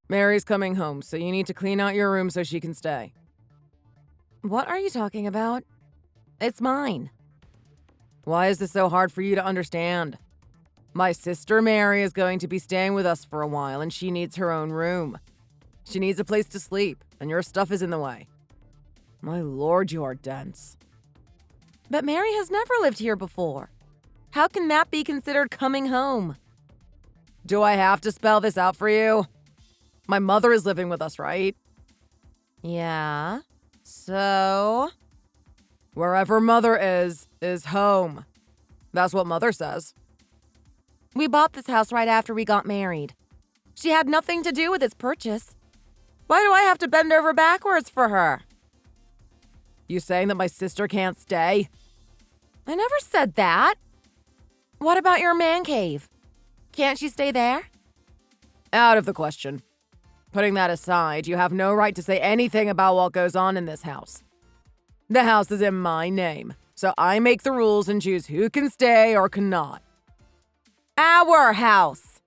Mary's coming home, so you need to clean out your room so she can stay. What are you talking about? It's mine. Why is this so hard for you to understand? My sister Mary is going to be staying with us for a while, and she needs her own room. She needs a place to sleep, and your stuff is in the way. My lord, you are dense. But Mary has never lived here before. How can that be considered coming home? Do I have to spell this out for you? My mother is living with us, right? Yeah. So? Wherever mother is home. That's what mother says. We bought this house right after we got married. She had nothing to do with its purchase. Why do I have to bend over backwards for her? You saying that my sister can't stay? I never said that. What about your man cave? Can't she stay there? Out of the question. Putting that aside, you have no right to say anything about what goes on in this house. The house is in my name, so I make the rules and choose who can stay or cannot. Our house.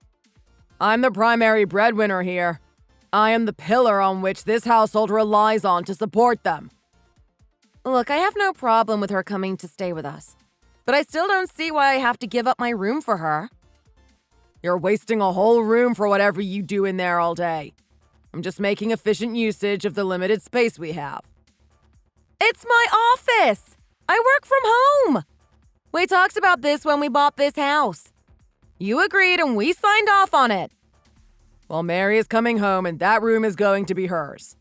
I'm the primary breadwinner here. I am the pillar on which this household relies on to support them. Look, I have no problem with her coming to stay with us, but I still don't see why I have to give up my room for her. You're wasting a whole room for whatever you do in there all day. I'm just making efficient usage of the limited space we have. It's my office! I work from home! We talked about this when we bought this house. You agreed and we signed off on it. Well, Mary is coming home and that room is going to be hers.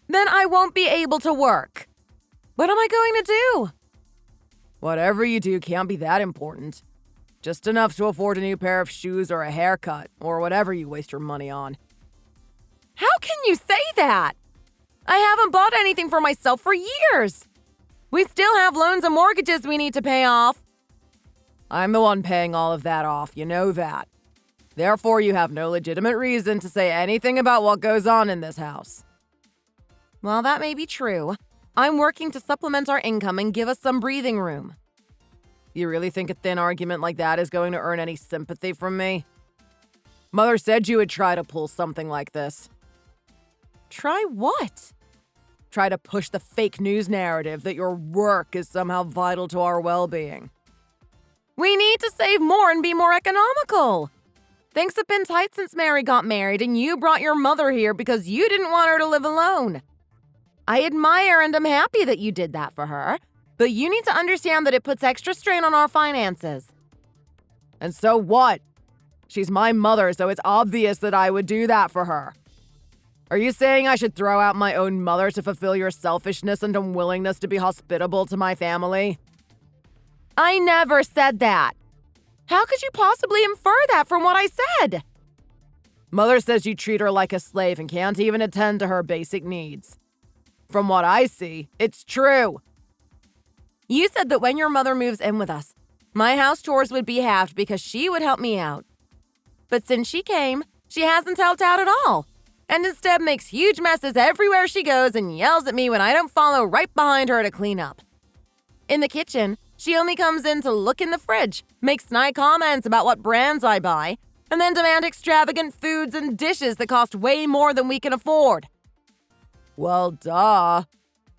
Then I won't be able to work. What am I going to do? Whatever you do can't be that important. Just enough to afford a new pair of shoes or a haircut, or whatever you waste your money on. How can you say that? I haven't bought anything for myself for years. We still have loans and mortgages we need to pay off. I'm the one paying all of that off, you know that. Therefore, you have no legitimate reason to say anything about what goes on in this house. Well, that may be true. I'm working to supplement our income and give us some breathing room. You really think a thin argument like that is going to earn any sympathy from me? Mother said you would try to pull something like this. Try what? Try to push the fake news narrative that your work is somehow vital to our well-being. We need to save more and be more economical. Things have been tight since Mary got married, and you brought your mother here because you didn't want her to live alone. I admire and am happy that you did that for her, but you need to understand that it puts extra strain on our finances. And so what? She's my mother, so it's obvious that I would do that for her. Are you saying I should throw out my own mother to fulfill your selfishness and unwillingness to be hospitable to my family? I never said that. How could you possibly infer that from what I said? Mother says you treat her like a slave and can't even attend to her basic needs. From what I see, it's true. You said that when your mother moves in with us, my house chores would be halved because she would help me out. But since she came, she hasn't helped out at all, and instead makes huge messes everywhere she goes and yells at me when I don't follow right behind her to clean up. In the kitchen, she only comes in to look in the fridge, make snide comments about what brands I buy, and then demand extravagant foods and dishes that cost way more than we can afford. Well, duh.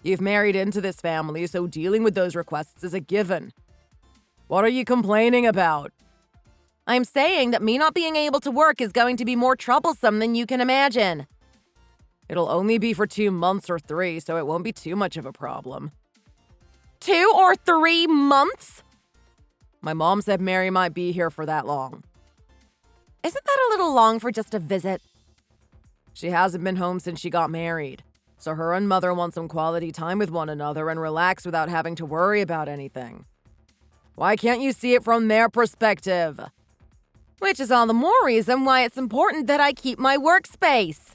You've married into this family, so dealing with those requests is a given. What are you complaining about? I'm saying that me not being able to work is going to be more troublesome than you can imagine. It'll only be for 2 months or 3, so it won't be too much of a problem. 2 or 3 months? My mom said Mary might be here for that long. Isn't that a little long for just a visit? She hasn't been home since she got married, so her and mother want some quality time with one another and relax without having to worry about anything. Why can't you see it from their perspective? Which is all the more reason why it's important that I keep my workspace.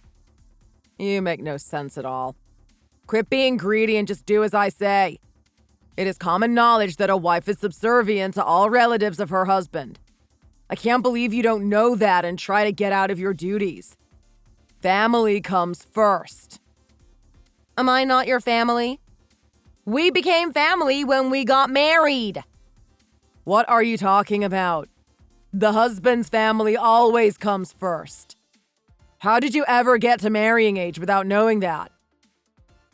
You make no sense at all. Quit being greedy and just do as I say. It is common knowledge that a wife is subservient to all relatives of her husband. I can't believe you don't know that and try to get out of your duties. Family comes first. Am I not your family? We became family when we got married. What are you talking about? The husband's family always comes first. How did you ever get to marrying age without knowing that?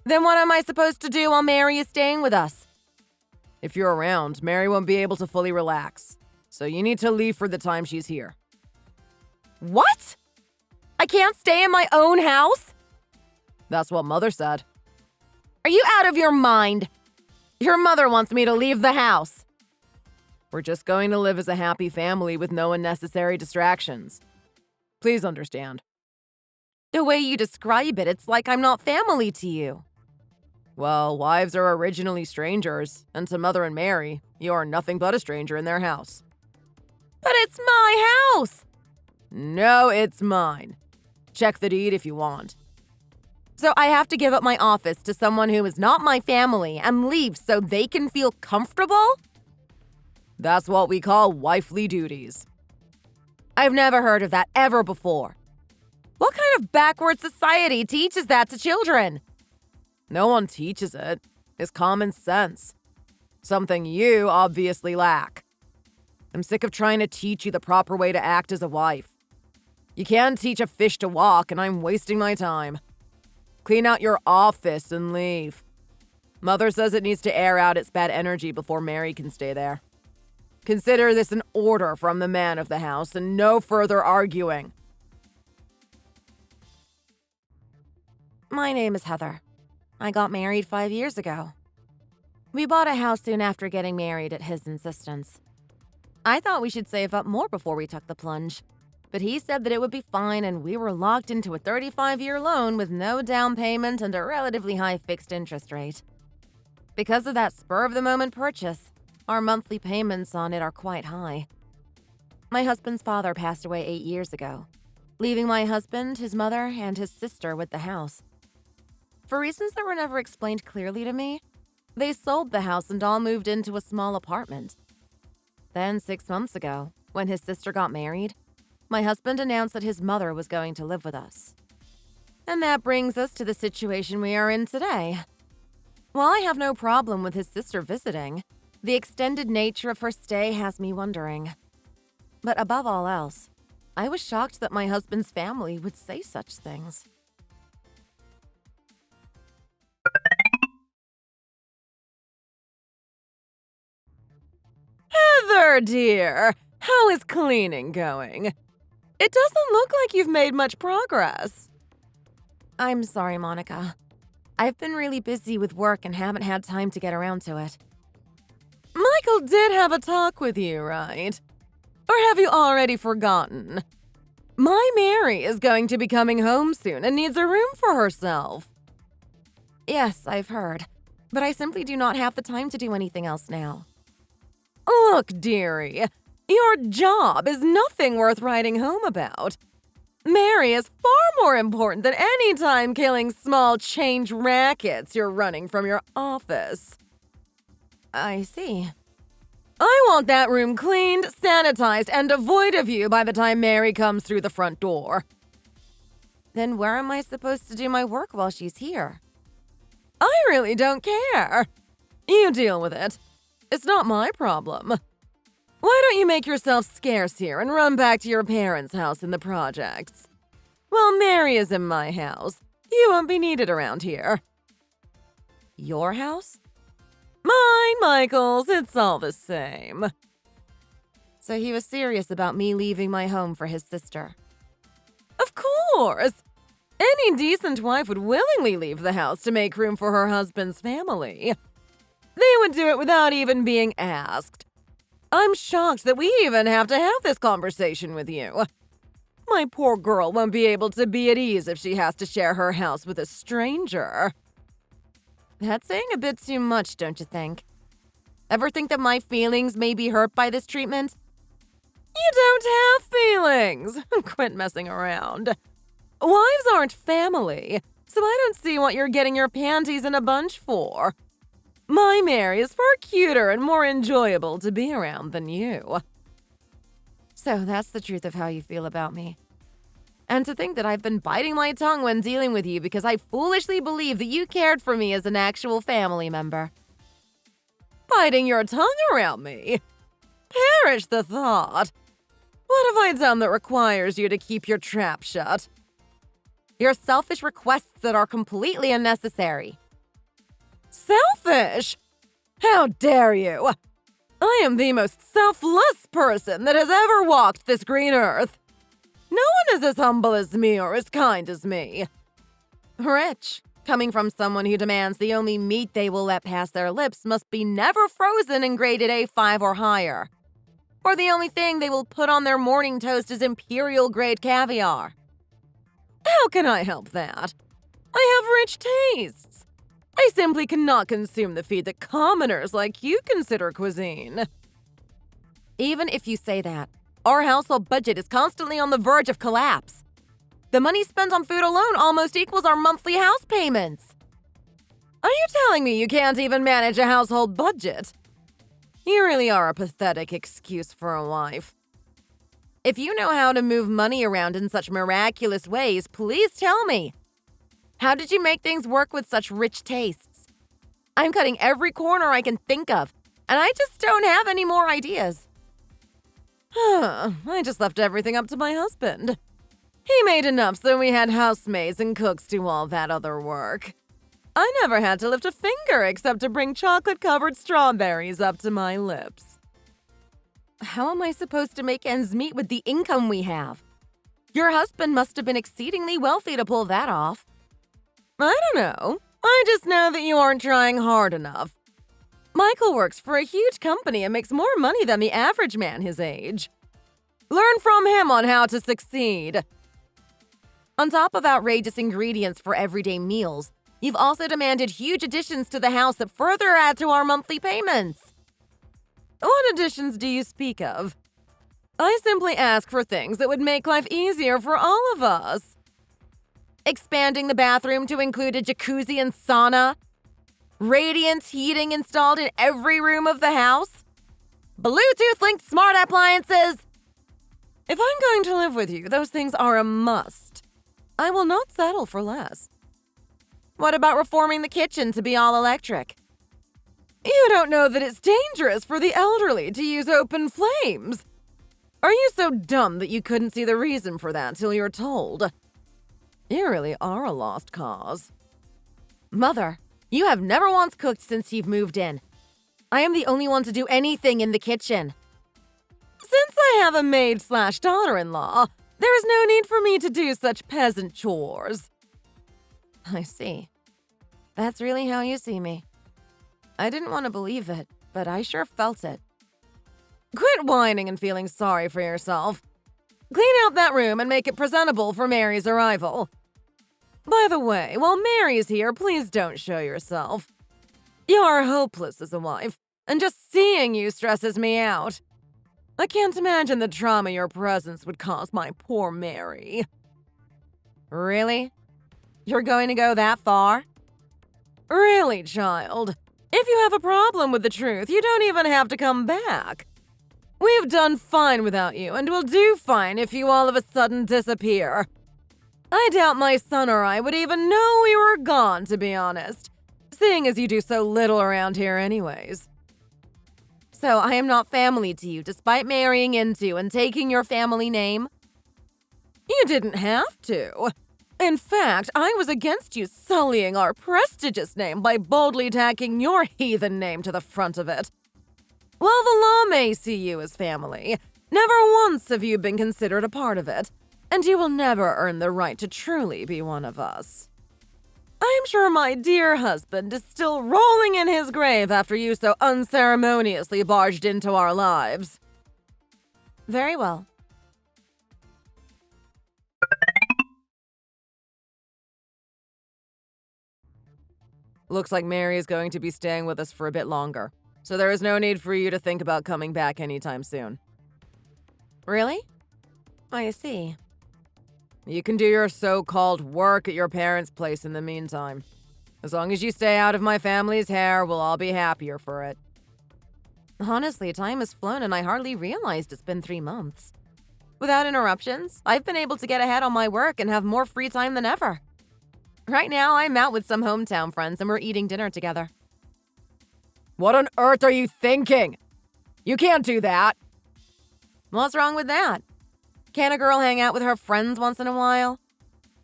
Then what am I supposed to do while Mary is staying with us? If you're around, Mary won't be able to fully relax. So you need to leave for the time she's here. What? I can't stay in my own house? That's what Mother said. Are you out of your mind? Your mother wants me to leave the house. We're just going to live as a happy family with no unnecessary distractions. Please understand. The way you describe it, it's like I'm not family to you. Well, wives are originally strangers, and to Mother and Mary, you are nothing but a stranger in their house. But it's my house! No, it's mine. Check the deed if you want. So I have to give up my office to someone who is not my family and leave so they can feel comfortable? That's what we call wifely duties. I've never heard of that ever before. What kind of backward society teaches that to children? No one teaches it. It's common sense. Something you obviously lack. I'm sick of trying to teach you the proper way to act as a wife. You can't teach a fish to walk, and I'm wasting my time. Clean out your office and leave. Mother says it needs to air out its bad energy before Mary can stay there. Consider this an order from the man of the house and no further arguing. My name is Heather. I got married 5 years ago. We bought a house soon after getting married at his insistence. I thought we should save up more before we took the plunge, but he said that it would be fine and we were locked into a 35-year loan with no down payment and a relatively high fixed interest rate. Because of that spur-of-the-moment purchase, our monthly payments on it are quite high. My husband's father passed away 8 years ago, leaving my husband, his mother, and his sister with the house. For reasons that were never explained clearly to me, they sold the house and all moved into a small apartment. Then 6 months ago, when his sister got married, my husband announced that his mother was going to live with us. And that brings us to the situation we are in today. While I have no problem with his sister visiting, the extended nature of her stay has me wondering. But above all else, I was shocked that my husband's family would say such things. Heather, dear, how is cleaning going? It doesn't look like you've made much progress. I'm sorry, Monica. I've been really busy with work and haven't had time to get around to it. Michael did have a talk with you, right? Or have you already forgotten? My Mary is going to be coming home soon and needs a room for herself. Yes, I've heard, but I simply do not have the time to do anything else now. Look, dearie, your job is nothing worth writing home about. Mary is far more important than any time killing small change rackets you're running from your office. I see. I want that room cleaned, sanitized, and devoid of you by the time Mary comes through the front door. Then where am I supposed to do my work while she's here? I really don't care. You deal with it. It's not my problem. Why don't you make yourself scarce here and run back to your parents' house in the projects? While Mary is in my house, you won't be needed around here. Your house? Mine, Michael's, it's all the same. So he was serious about me leaving my home for his sister. Of course! Any decent wife would willingly leave the house to make room for her husband's family. They would do it without even being asked. I'm shocked that we even have to have this conversation with you. My poor girl won't be able to be at ease if she has to share her house with a stranger. That's saying a bit too much, don't you think? Ever think that my feelings may be hurt by this treatment? You don't have feelings. Quit messing around. Wives aren't family, so I don't see what you're getting your panties in a bunch for. My Mary is far cuter and more enjoyable to be around than you. So that's the truth of how you feel about me. And to think that I've been biting my tongue when dealing with you because I foolishly believed that you cared for me as an actual family member. Biting your tongue around me? Perish the thought. What have I done that requires you to keep your trap shut? Your selfish requests that are completely unnecessary. Selfish? How dare you? I am the most selfless person that has ever walked this green earth. No one is as humble as me or as kind as me. Rich, coming from someone who demands the only meat they will let pass their lips must be never frozen and graded A5 or higher. Or the only thing they will put on their morning toast is imperial grade caviar. How can I help that? I have rich tastes. I simply cannot consume the feed that commoners like you consider cuisine. Even if you say that, our household budget is constantly on the verge of collapse. The money spent on food alone almost equals our monthly house payments. Are you telling me you can't even manage a household budget? You really are a pathetic excuse for a wife. If you know how to move money around in such miraculous ways, please tell me. How did you make things work with such rich tastes? I'm cutting every corner I can think of, and I just don't have any more ideas. I just left everything up to my husband. He made enough so we had housemaids and cooks do all that other work. I never had to lift a finger except to bring chocolate-covered strawberries up to my lips. How am I supposed to make ends meet with the income we have? Your husband must have been exceedingly wealthy to pull that off. I don't know. I just know that you aren't trying hard enough. Michael works for a huge company and makes more money than the average man his age. Learn from him on how to succeed. On top of outrageous ingredients for everyday meals, you've also demanded huge additions to the house that further add to our monthly payments. What additions do you speak of? I simply ask for things that would make life easier for all of us. Expanding the bathroom to include a jacuzzi and sauna. Radiant heating installed in every room of the house. Bluetooth-linked smart appliances. If I'm going to live with you, those things are a must. I will not settle for less. What about reforming the kitchen to be all electric? You don't know that it's dangerous for the elderly to use open flames. Are you so dumb that you couldn't see the reason for that till you're told? You really are a lost cause. Mother, you have never once cooked since you've moved in. I am the only one to do anything in the kitchen. Since I have a maid/daughter-in-law, there is no need for me to do such peasant chores. I see. That's really how you see me. I didn't want to believe it, but I sure felt it. Quit whining and feeling sorry for yourself. Clean out that room and make it presentable for Mary's arrival. By the way, while Mary's here, please don't show yourself. You are hopeless as a wife, and just seeing you stresses me out. I can't imagine the trauma your presence would cause my poor Mary. Really? You're going to go that far? Really, child. If you have a problem with the truth, you don't even have to come back. We've done fine without you, and we'll do fine if you all of a sudden disappear. I doubt my son or I would even know we were gone, to be honest, seeing as you do so little around here anyways. So I am not family to you, despite marrying into and taking your family name? You didn't have to. In fact, I was against you sullying our prestigious name by boldly tacking your heathen name to the front of it. While the law may see you as family, never once have you been considered a part of it, and you will never earn the right to truly be one of us. I'm sure my dear husband is still rolling in his grave after you so unceremoniously barged into our lives. Very well. Looks like Mary is going to be staying with us for a bit longer, so there is no need for you to think about coming back anytime soon. Really? I see. You can do your so-called work at your parents' place in the meantime. As long as you stay out of my family's hair, we'll all be happier for it. Honestly, time has flown and I hardly realized it's been 3 months. Without interruptions, I've been able to get ahead on my work and have more free time than ever. Right now, I'm out with some hometown friends and we're eating dinner together. What on earth are you thinking? You can't do that. What's wrong with that? Can't a girl hang out with her friends once in a while?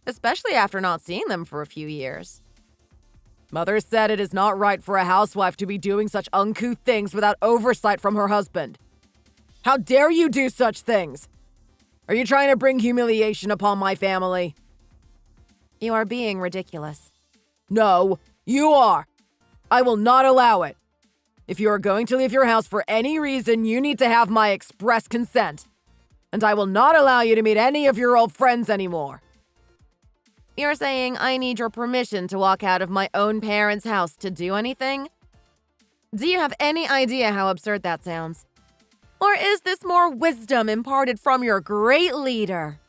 especially after not seeing them for a few years. Mother said it is not right for a housewife to be doing such uncouth things without oversight from her husband. How dare you do such things? Are you trying to bring humiliation upon my family? You are being ridiculous. No, you are. I will not allow it. If you are going to leave your house for any reason, you need to have my express consent. And I will not allow you to meet any of your old friends anymore. You're saying I need your permission to walk out of my own parents' house to do anything? Do you have any idea how absurd that sounds? Or is this more wisdom imparted from your great leader?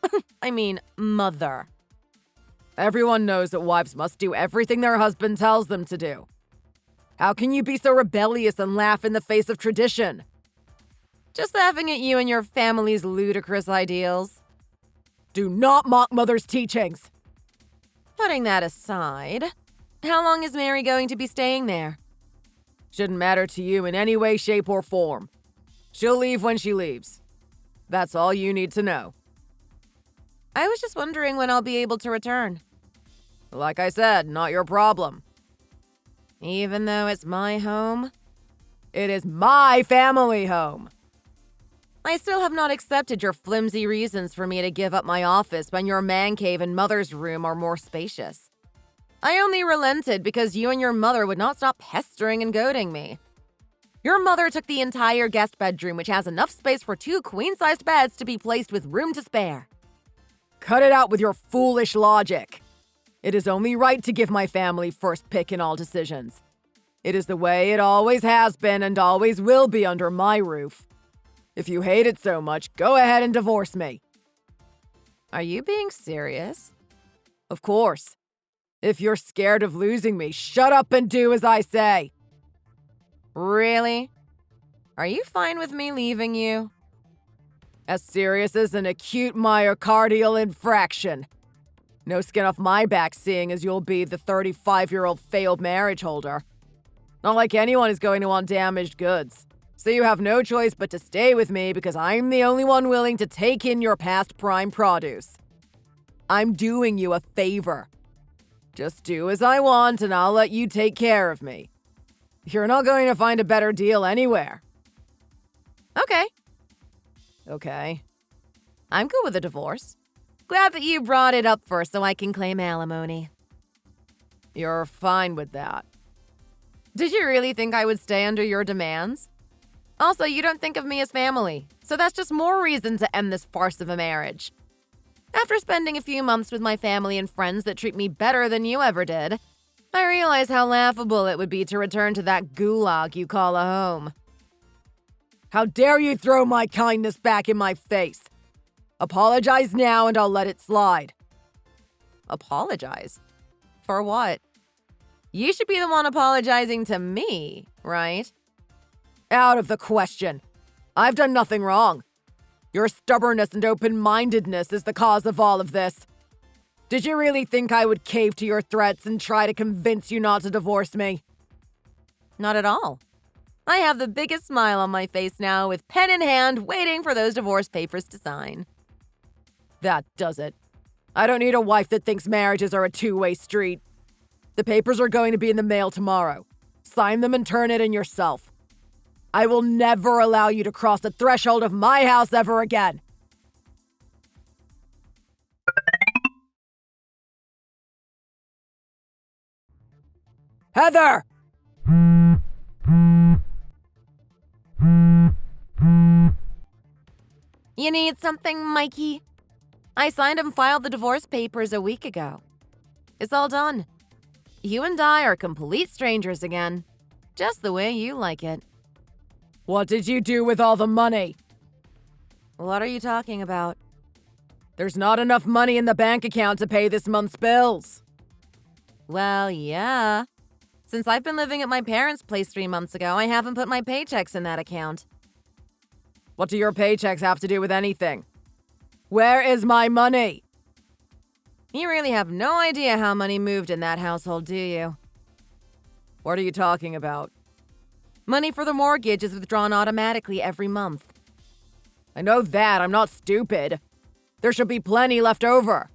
I mean, mother. Everyone knows that wives must do everything their husband tells them to do. How can you be so rebellious and laugh in the face of tradition? Just laughing at you and your family's ludicrous ideals. Do not mock Mother's teachings. Putting that aside, how long is Mary going to be staying there? Shouldn't matter to you in any way, shape, or form. She'll leave when she leaves. That's all you need to know. I was just wondering when I'll be able to return. Like I said, not your problem. Even though it's my home? It is my family home. I still have not accepted your flimsy reasons for me to give up my office when your man cave and mother's room are more spacious. I only relented because you and your mother would not stop pestering and goading me. Your mother took the entire guest bedroom, which has enough space for 2 queen-sized beds to be placed with room to spare. Cut it out with your foolish logic. It is only right to give my family first pick in all decisions. It is the way it always has been and always will be under my roof. If you hate it so much, go ahead and divorce me. Are you being serious? Of course. If you're scared of losing me, shut up and do as I say. Really? Are you fine with me leaving you? As serious as an acute myocardial infraction. No skin off my back, seeing as you'll be the 35-year-old failed marriage holder. Not like anyone is going to want damaged goods. So you have no choice but to stay with me because I'm the only one willing to take in your past prime produce. I'm doing you a favor. Just do as I want and I'll let you take care of me. You're not going to find a better deal anywhere. Okay. I'm good with a divorce. Glad that you brought it up first so I can claim alimony. You're fine with that. Did you really think I would stay under your demands? Also, you don't think of me as family, so that's just more reason to end this farce of a marriage. After spending a few months with my family and friends that treat me better than you ever did, I realize how laughable it would be to return to that gulag you call a home. How dare you throw my kindness back in my face? Apologize now and I'll let it slide. Apologize? For what? You should be the one apologizing to me, right? Out of the question. I've done nothing wrong. Your stubbornness and open-mindedness is the cause of all of this. Did you really think I would cave to your threats and try to convince you not to divorce me? Not at all. I have the biggest smile on my face now, with pen in hand, waiting for those divorce papers to sign. That does it. I don't need a wife that thinks marriages are a two-way street. The papers are going to be in the mail tomorrow. Sign them and turn it in yourself. I will never allow you to cross the threshold of my house ever again. Heather! You need something, Mikey? I signed and filed the divorce papers a week ago. It's all done. You and I are complete strangers again. Just the way you like it. What did you do with all the money? What are you talking about? There's not enough money in the bank account to pay this month's bills. Well, yeah. Since I've been living at my parents' place 3 months ago, I haven't put my paychecks in that account. What do your paychecks have to do with anything? Where is my money? You really have no idea how money moved in that household, do you? What are you talking about? Money for the mortgage is withdrawn automatically every month. I know that. I'm not stupid. There should be plenty left over.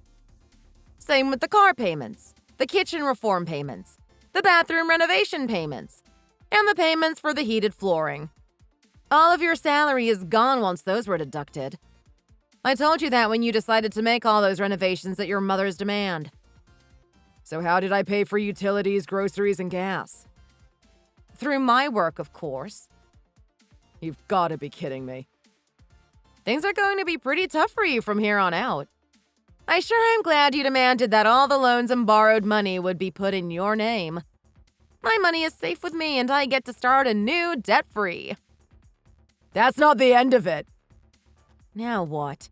Same with the car payments, the kitchen reform payments, the bathroom renovation payments, and the payments for the heated flooring. All of your salary is gone once those were deducted. I told you that when you decided to make all those renovations at your mother's demand. So how did I pay for utilities, groceries, and gas? Through my work, of course. You've got to be kidding me. Things are going to be pretty tough for you from here on out. I sure am glad you demanded that all the loans and borrowed money would be put in your name. My money is safe with me and I get to start anew debt-free. That's not the end of it. Now what?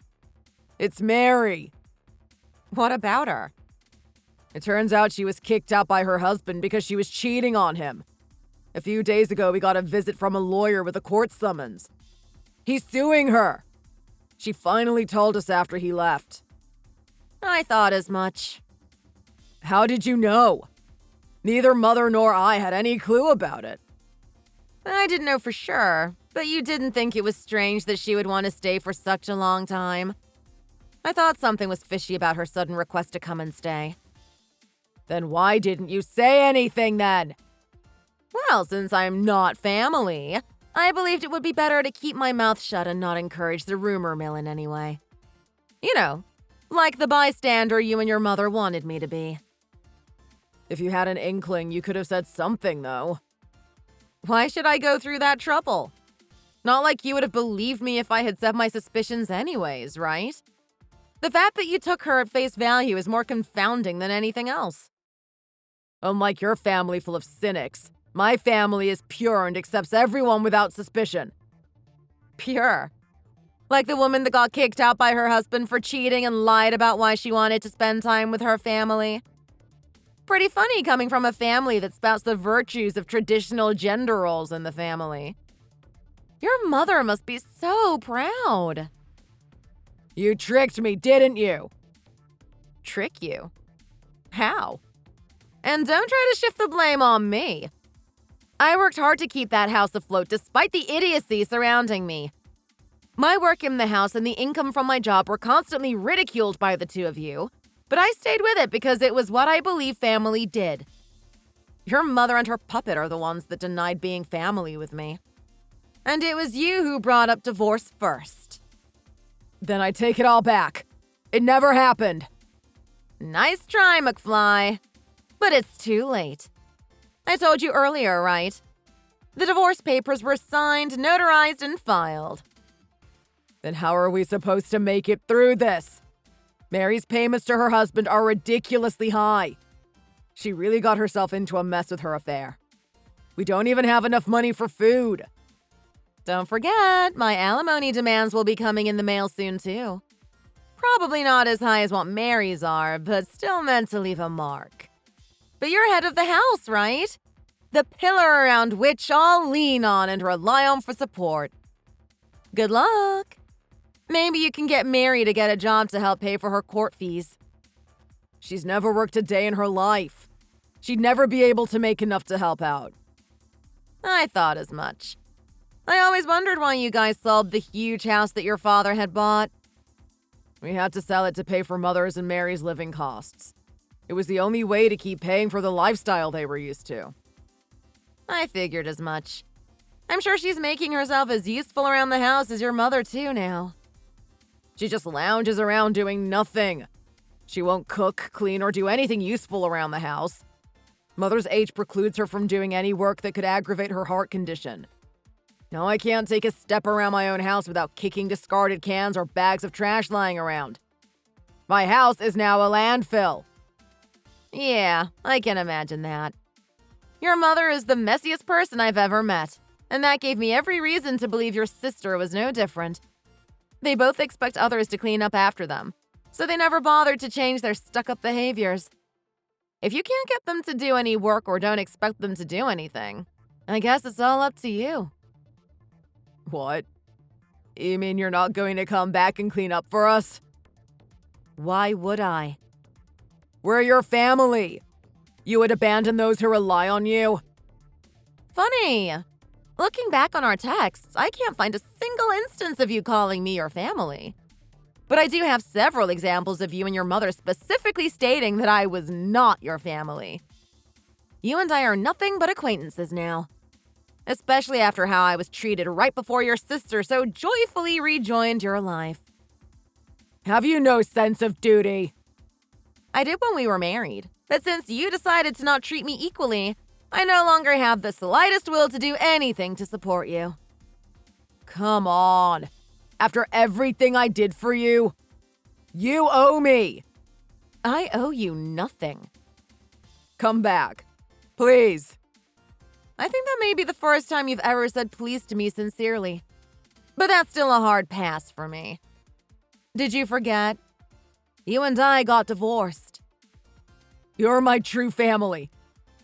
It's Mary. What about her? It turns out she was kicked out by her husband because she was cheating on him. A few days ago, we got a visit from a lawyer with a court summons. He's suing her. She finally told us after he left. I thought as much. How did you know? Neither Mother nor I had any clue about it. I didn't know for sure, but you didn't think it was strange that she would want to stay for such a long time. I thought something was fishy about her sudden request to come and stay. Then why didn't you say anything then? Well, since I'm not family, I believed it would be better to keep my mouth shut and not encourage the rumor mill in any way. You know, like the bystander you and your mother wanted me to be. If you had an inkling, you could have said something, though. Why should I go through that trouble? Not like you would have believed me if I had said my suspicions anyways, right? The fact that you took her at face value is more confounding than anything else. Unlike your family full of cynics, my family is pure and accepts everyone without suspicion. Pure? Like the woman that got kicked out by her husband for cheating and lied about why she wanted to spend time with her family? Pretty funny coming from a family that spouts the virtues of traditional gender roles in the family. Your mother must be so proud. You tricked me, didn't you? Trick you? How? And don't try to shift the blame on me. I worked hard to keep that house afloat despite the idiocy surrounding me. My work in the house and the income from my job were constantly ridiculed by the two of you, but I stayed with it because it was what I believe family did. Your mother and her puppet are the ones that denied being family with me. And it was you who brought up divorce first. Then I take it all back. It never happened. Nice try, McFly. But it's too late. I told you earlier, right? The divorce papers were signed, notarized, and filed. Then how are we supposed to make it through this? Mary's payments to her husband are ridiculously high. She really got herself into a mess with her affair. We don't even have enough money for food. Don't forget, my alimony demands will be coming in the mail soon, too. Probably not as high as what Mary's are, but still meant to leave a mark. But you're head of the house, right? The pillar around which I'll lean on and rely on for support. Good luck. Maybe you can get Mary to get a job to help pay for her court fees. She's never worked a day in her life. She'd never be able to make enough to help out. I thought as much. I always wondered why you guys sold the huge house that your father had bought. We had to sell it to pay for Mother's and Mary's living costs. It was the only way to keep paying for the lifestyle they were used to. I figured as much. I'm sure she's making herself as useful around the house as your mother, too, now. She just lounges around doing nothing. She won't cook, clean, or do anything useful around the house. Mother's age precludes her from doing any work that could aggravate her heart condition. Now I can't take a step around my own house without kicking discarded cans or bags of trash lying around. My house is now a landfill. Yeah, I can imagine that. Your mother is the messiest person I've ever met, and that gave me every reason to believe your sister was no different. They both expect others to clean up after them, so they never bothered to change their stuck-up behaviors. If you can't get them to do any work or don't expect them to do anything, I guess it's all up to you. What? You mean you're not going to come back and clean up for us? Why would I? We're your family. You would abandon those who rely on you? Funny. Looking back on our texts, I can't find a single instance of you calling me your family. But I do have several examples of you and your mother specifically stating that I was not your family. You and I are nothing but acquaintances now. Especially after how I was treated right before your sister so joyfully rejoined your life. Have you no sense of duty? I did when we were married, but since you decided to not treat me equally, I no longer have the slightest will to do anything to support you. Come on. After everything I did for you, you owe me. I owe you nothing. Come back. Please. I think that may be the first time you've ever said please to me sincerely. But that's still a hard pass for me. Did you forget? You and I got divorced. You're my true family.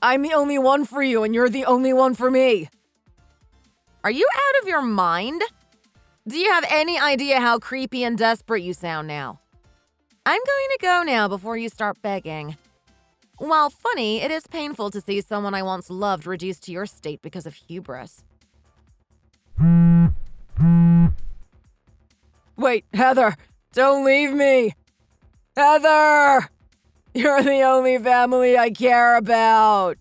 I'm the only one for you, and you're the only one for me. Are you out of your mind? Do you have any idea how creepy and desperate you sound now? I'm going to go now before you start begging. While funny, it is painful to see someone I once loved reduced to your state because of hubris. Wait, Heather, don't leave me. Heather! You're the only family I care about.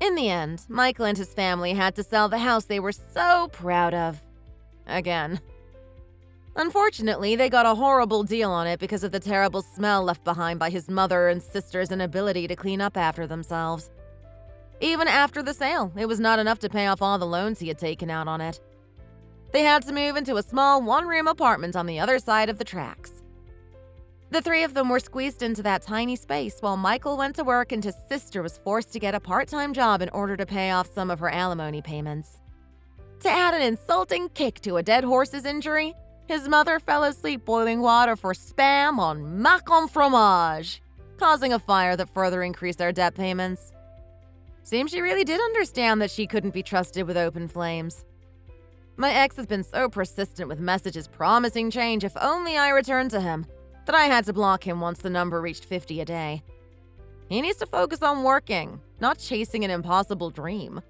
In the end, Michael and his family had to sell the house they were so proud of. Again. Unfortunately, they got a horrible deal on it because of the terrible smell left behind by his mother and sister's inability to clean up after themselves. Even after the sale, it was not enough to pay off all the loans he had taken out on it. They had to move into a small one-room apartment on the other side of the tracks. The three of them were squeezed into that tiny space while Michael went to work and his sister was forced to get a part-time job in order to pay off some of her alimony payments. To add an insulting kick to a dead horse's injury, his mother fell asleep boiling water for Spam on mac en fromage, causing a fire that further increased their debt payments. Seems she really did understand that she couldn't be trusted with open flames. My ex has been so persistent with messages promising change if only I returned to him, that I had to block him once the number reached 50 a day. He needs to focus on working, not chasing an impossible dream.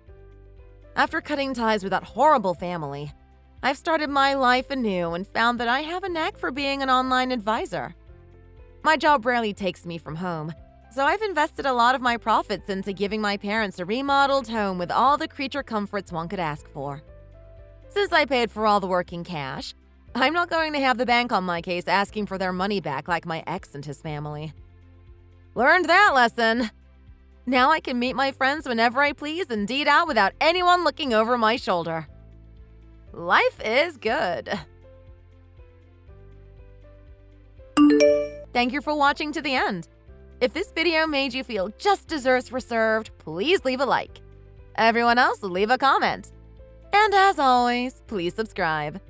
After cutting ties with that horrible family, I've started my life anew and found that I have a knack for being an online advisor. My job rarely takes me from home, so I've invested a lot of my profits into giving my parents a remodeled home with all the creature comforts one could ask for. Since I paid for all the work in cash, I'm not going to have the bank on my case asking for their money back like my ex and his family. Learned that lesson. Now I can meet my friends whenever I please and eat out without anyone looking over my shoulder. Life is good. Thank you for watching to the end. If this video made you feel just desserts were served, please leave a like. Everyone else, leave a comment. And as always, please subscribe.